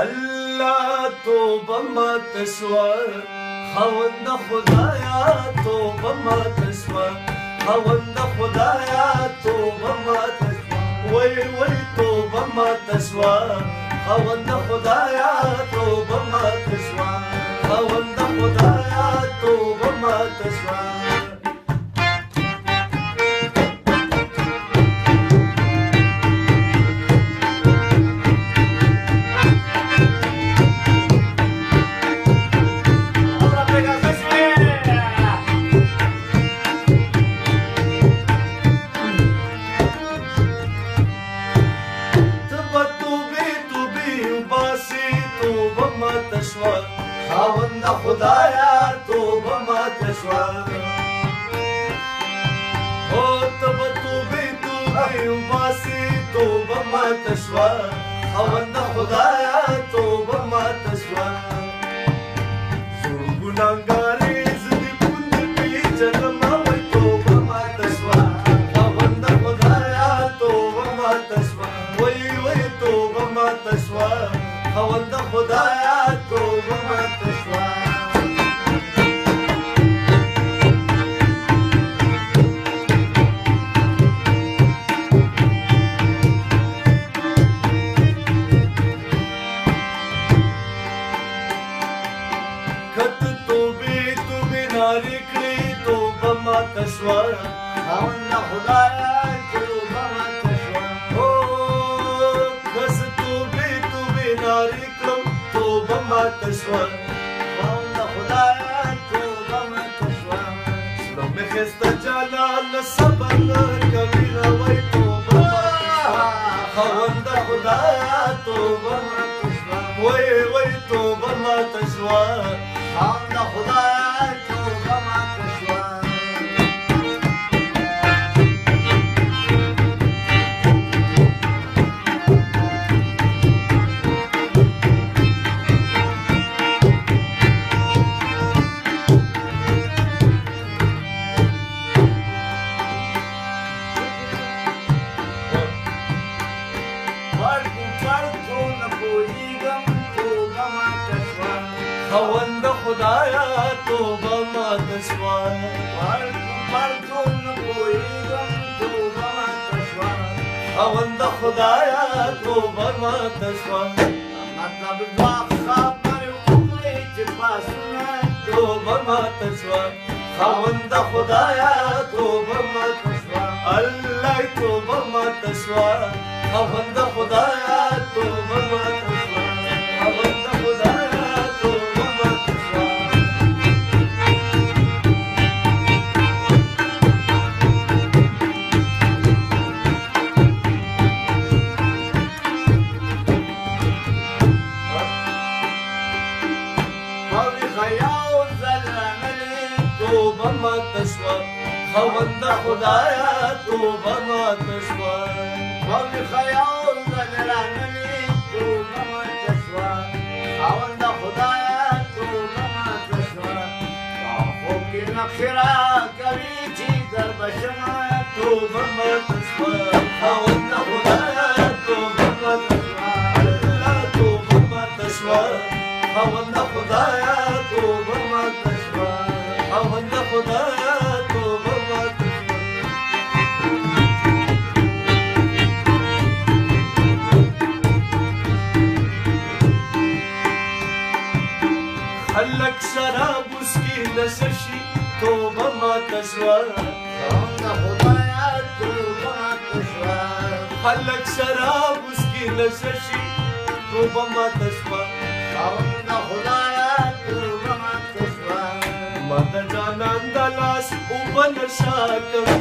الله توبه ماته شوه خاوند خدایا توبه ماته شوه خاوند خدایا توبه ماته شوه وای وای توبه ماته شوه خاوند خدایا توبه ماته شوه خاوند خدایا توبه ماته شوه خاوند خدایا توبه ماته شوه او ته به توبې توبې وباسې توبه ماته شوه خاوند خدایا توبه ماته شوه زه ګناهګار زه دې پوندې پېژنمه وایي توبه ماته شوه خاوند خدایا توبه ماته شوه وایي وایي توبه ماته شوه خاوند خدایا توبه ماته شوه کته توبې توبې نارې کړې توبه ماته شوه خاوند خدایا توبه ماته شوه او که زه توبې توبې نارې کړم توبه ماته شوه خاوند خدایا توبه ماته شوه زړه مې ښایسته جانانه صبر کوي نه وایي توبه ماته شوه خاوند خدایا توبه ماته شوه وایي وایي توبه ماته شوه خاوند خدایا توبه ماته شوه خاوند خدایا توبه ماته شوه پرتو نه پوهېږم توبه ماته شوه خاوند خدایا توبه ماته شوه مطلب دوه خبرې وکړې چې پاسونه توبه ماته شوه خاوند خدایا توبه ماته شوه الله توبه ماته شوه خاوند خدایا توبه ماته شوه خاوند خدایا توبه ماته شوه خاوند خدایا توبه ماته شوه باغ خیال زلرانوي توبه ماته شوه خاوند خدایا توبه ماته شوه په خوب کې نقشې راکوي چې در بشمه توبه ماته شوه خاوند خدایا توبه ماته شوه الله توبه ماته شوه خاوند خدایا توبه ماته شوه خاوند خدایا توبه ماته خلق شراب اسکی نشه شي توبه ماته شوه خاوند خدایا توبه ماته شوه خلق شراب اسکی نشه شي توبه ماته شوه خاوند خدایا توبه ماته شوه ما د جانان د لاس اوبه نشه کوي